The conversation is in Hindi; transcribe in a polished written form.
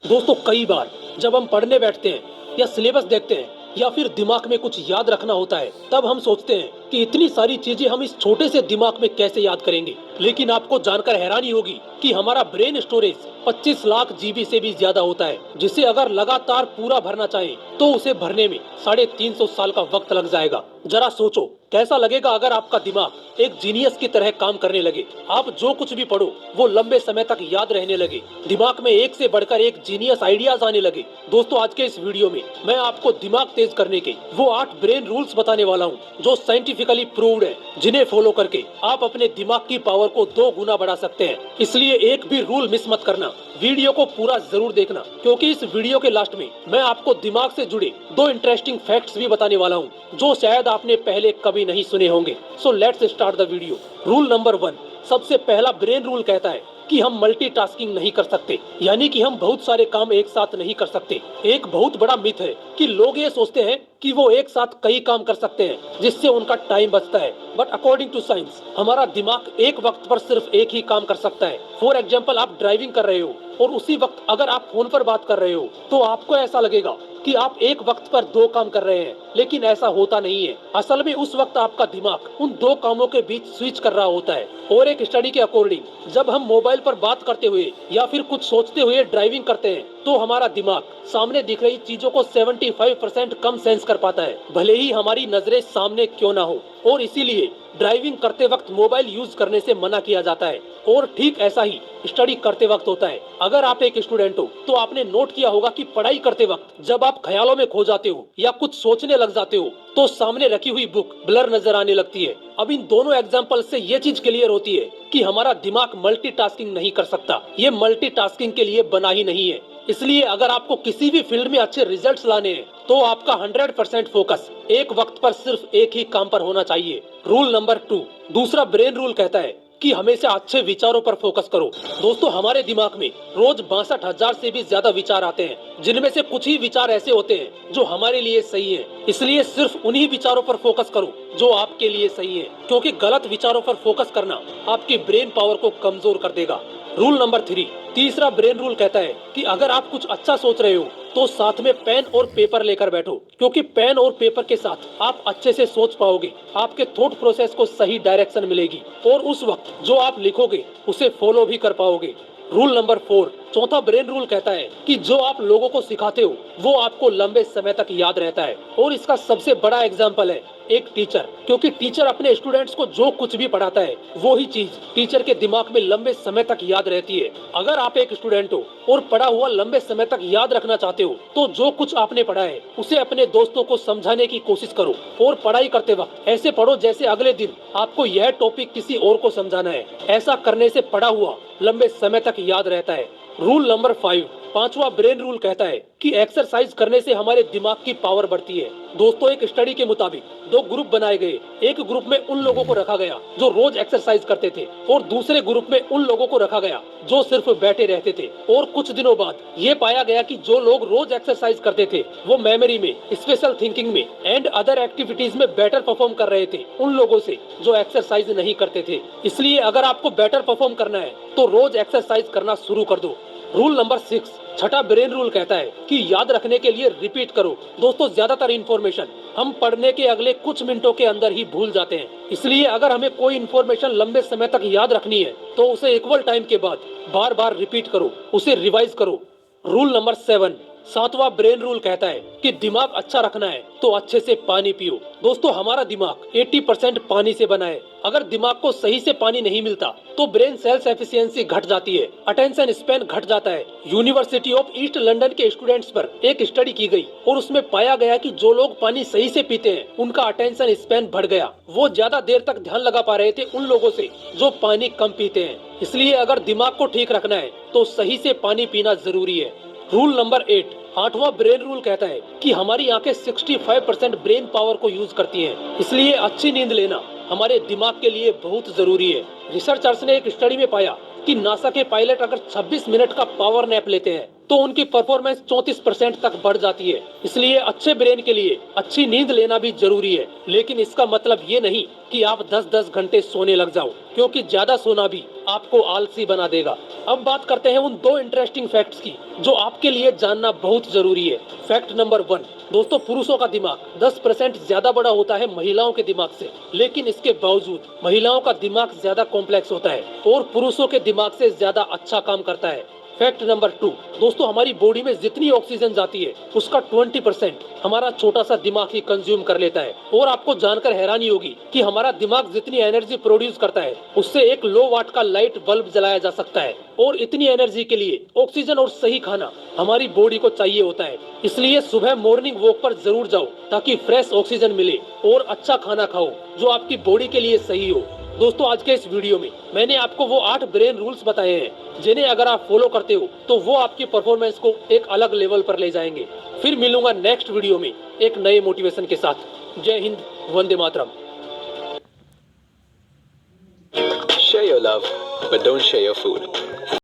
दोस्तों कई बार जब हम पढ़ने बैठते हैं या सिलेबस देखते हैं या फिर दिमाग में कुछ याद रखना होता है, तब हम सोचते हैं कि इतनी सारी चीजें हम इस छोटे से दिमाग में कैसे याद करेंगे। लेकिन आपको जानकर हैरानी होगी कि हमारा ब्रेन स्टोरेज 25 लाख जीबी से भी ज्यादा होता है, जिसे अगर लगातार पूरा भरना चाहे तो उसे भरने में 350 साल का वक्त लग जाएगा। जरा सोचो कैसा लगेगा अगर आपका दिमाग एक जीनियस की तरह काम करने लगे। आप जो कुछ भी पढ़ो वो लंबे समय तक याद रहने लगे, दिमाग में एक से बढ़कर एक जीनियस आइडियाज आने लगे। दोस्तों आज के इस वीडियो में मैं आपको दिमाग तेज करने के वो 8 ब्रेन रूल्स बताने वाला हूँ जो साइंटिफिकली प्रूव्ड है, जिन्हें फॉलो करके आप अपने दिमाग की पावर को 2 गुना बढ़ा सकते हैं। इसलिए एक भी रूल मिस मत करना, वीडियो को पूरा जरूर देखना, क्योंकि इस वीडियो के लास्ट में मैं आपको दिमाग से जुड़े 2 इंटरेस्टिंग फैक्ट्स भी बताने वाला हूँ जो शायद आपने पहले कभी नहीं सुने होंगे। So let's start the video. Rule number 1, सबसे पहला ब्रेन रूल कहता है कि हम मल्टीटास्किंग नहीं कर सकते, यानी कि हम बहुत सारे काम एक साथ नहीं कर सकते। एक बहुत बड़ा मिथ है कि लोग ये सोचते हैं कि वो एक साथ कई काम कर सकते हैं जिससे उनका टाइम बचता है, बट अकॉर्डिंग टू साइंस हमारा दिमाग एक वक्त पर सिर्फ एक ही काम कर सकता है। फॉर एग्जाम्पल, आप ड्राइविंग कर रहे हो और उसी वक्त अगर आप फोन पर बात कर रहे हो तो आपको ऐसा लगेगा कि आप एक वक्त पर 2 काम कर रहे हैं, लेकिन ऐसा होता नहीं है। असल में उस वक्त आपका दिमाग उन 2 कामों के बीच स्विच कर रहा होता है। और एक स्टडी के अकॉर्डिंग जब हम मोबाइल पर बात करते हुए या फिर कुछ सोचते हुए ड्राइविंग करते हैं तो हमारा दिमाग सामने दिख रही चीजों को 75% कम सेंस कर पाता है, भले ही हमारी नजरें सामने क्यों ना हो। और इसीलिए ड्राइविंग करते वक्त मोबाइल यूज करने से मना किया जाता है। और ठीक ऐसा ही स्टडी करते वक्त होता है। अगर आप एक स्टूडेंट हो तो आपने नोट किया होगा कि पढ़ाई करते वक्त जब आप ख्यालों में खो जाते हो या कुछ सोचने लग जाते हो तो सामने रखी हुई बुक ब्लर नजर आने लगती है। अब इन दोनों एग्जांपल से ये चीज क्लियर होती है कि हमारा दिमाग मल्टीटास्किंग नहीं कर सकता, ये मल्टीटास्किंग के लिए बना ही नहीं है। इसलिए अगर आपको किसी भी फील्ड में अच्छे रिजल्ट्स लाने हैं तो आपका 100% फोकस एक वक्त पर सिर्फ एक ही काम पर होना चाहिए। रूल नंबर 2, दूसरा ब्रेन रूल कहता है कि हमेशा अच्छे विचारों पर फोकस करो। दोस्तों हमारे दिमाग में रोज 62,000 से भी ज्यादा विचार आते हैं, जिनमें से कुछ ही विचार ऐसे होते हैं जो हमारे लिए सही है। इसलिए सिर्फ उन्हीं विचारों पर फोकस करो जो आपके लिए सही है, क्योंकि गलत विचारों पर फोकस करना आपकी ब्रेन पावर को कमजोर कर देगा। रूल नंबर 3, तीसरा ब्रेन रूल कहता है कि अगर आप कुछ अच्छा सोच रहे हो तो साथ में पेन और पेपर लेकर बैठो, क्योंकि पेन और पेपर के साथ आप अच्छे से सोच पाओगे, आपके थॉट प्रोसेस को सही डायरेक्शन मिलेगी और उस वक्त जो आप लिखोगे उसे फॉलो भी कर पाओगे। रूल नंबर 4, चौथा ब्रेन रूल कहता है कि जो आप लोगों को सिखाते हो वो आपको लंबे समय तक याद रहता है। और इसका सबसे बड़ा एग्जाम्पल है एक टीचर, क्योंकि टीचर अपने स्टूडेंट्स को जो कुछ भी पढ़ाता है वो ही चीज टीचर के दिमाग में लंबे समय तक याद रहती है। अगर आप एक स्टूडेंट हो और पढ़ा हुआ लंबे समय तक याद रखना चाहते हो तो जो कुछ आपने पढ़ा है उसे अपने दोस्तों को समझाने की कोशिश करो। और पढ़ाई करते वक्त ऐसे पढ़ो जैसे अगले दिन आपको यह टॉपिक किसी और को समझाना है। ऐसा करने से पढ़ा हुआ लंबे समय तक याद रहता है। रूल नंबर 5, पांचवा ब्रेन रूल कहता है कि एक्सरसाइज करने से हमारे दिमाग की पावर बढ़ती है। दोस्तों एक स्टडी के मुताबिक 2 ग्रुप बनाए गए। एक ग्रुप में उन लोगों को रखा गया जो रोज एक्सरसाइज करते थे और दूसरे ग्रुप में उन लोगों को रखा गया जो सिर्फ बैठे रहते थे। और कुछ दिनों बाद ये पाया गया कि जो लोग रोज एक्सरसाइज करते थे वो मेमोरी में, स्पेशल थिंकिंग में एंड अदर एक्टिविटीज में बेटर परफॉर्म कर रहे थे उन लोगों से जो एक्सरसाइज नहीं करते थे। इसलिए अगर आपको बेटर परफॉर्म करना है तो रोज एक्सरसाइज करना शुरू कर दो। रूल नंबर 6, छठा ब्रेन रूल कहता है कि याद रखने के लिए रिपीट करो। दोस्तों ज्यादातर इन्फॉर्मेशन हम पढ़ने के अगले कुछ मिनटों के अंदर ही भूल जाते हैं। इसलिए अगर हमें कोई इन्फॉर्मेशन लंबे समय तक याद रखनी है तो उसे इक्वल टाइम के बाद बार बार रिपीट करो, उसे रिवाइज करो। रूल नंबर 7, सातवां ब्रेन रूल कहता है कि दिमाग अच्छा रखना है तो अच्छे से पानी पियो। दोस्तों हमारा दिमाग 80% पानी से बना है। अगर दिमाग को सही से पानी नहीं मिलता तो ब्रेन सेल्स एफिशिएंसी घट जाती है, अटेंशन स्पैन घट जाता है। यूनिवर्सिटी ऑफ ईस्ट लंदन के स्टूडेंट्स पर एक स्टडी की गई और उसमें पाया गया कि जो लोग पानी सही से पीते हैं उनका अटेंशन स्पैन बढ़ गया। वो ज्यादा देर तक ध्यान लगा पा रहे थे उन लोगों से जो पानी कम पीते हैं। इसलिए अगर दिमाग को ठीक रखना है तो सही से पानी पीना जरूरी है। रूल नंबर 8, आठवां ब्रेन रूल कहता है कि हमारी आंखें 65% ब्रेन पावर को यूज करती हैं। इसलिए अच्छी नींद लेना हमारे दिमाग के लिए बहुत जरूरी है। रिसर्चर्स ने एक स्टडी में पाया कि नासा के पायलट अगर 26 मिनट का पावर नैप लेते हैं तो उनकी परफॉर्मेंस 34% तक बढ़ जाती है। इसलिए अच्छे ब्रेन के लिए अच्छी नींद लेना भी जरूरी है। लेकिन इसका मतलब ये नहीं कि आप 10-10 घंटे सोने लग जाओ, क्योंकि ज्यादा सोना भी आपको आलसी बना देगा। अब बात करते हैं उन दो इंटरेस्टिंग फैक्ट्स की जो आपके लिए जानना बहुत जरूरी है। फैक्ट नंबर 1, दोस्तों पुरुषों का दिमाग 10% ज्यादा बड़ा होता है महिलाओं के दिमाग से, लेकिन इसके बावजूद महिलाओं का दिमाग ज्यादा कॉम्प्लेक्स होता है और पुरुषों के दिमाग से ज्यादा अच्छा काम करता है। फैक्ट नंबर 2, दोस्तों हमारी बॉडी में जितनी ऑक्सीजन जाती है उसका 20% हमारा छोटा सा दिमाग ही कंज्यूम कर लेता है। और आपको जानकर हैरानी होगी कि हमारा दिमाग जितनी एनर्जी प्रोड्यूस करता है उससे एक लो वाट का लाइट बल्ब जलाया जा सकता है। और इतनी एनर्जी के लिए ऑक्सीजन और सही खाना हमारी बॉडी को चाहिए होता है। इसलिए सुबह मॉर्निंग वॉक पर जरूर जाओ ताकि फ्रेश ऑक्सीजन मिले और अच्छा खाना खाओ जो आपकी बॉडी के लिए सही हो। दोस्तों आज के इस वीडियो में मैंने आपको वो 8 ब्रेन रूल्स बताए हैं जिन्हें अगर आप फॉलो करते हो तो वो आपकी परफॉर्मेंस को एक अलग लेवल पर ले जाएंगे। फिर मिलूंगा नेक्स्ट वीडियो में एक नए मोटिवेशन के साथ। जय Hind, Vande Mataram. Share your love, but don't share your food.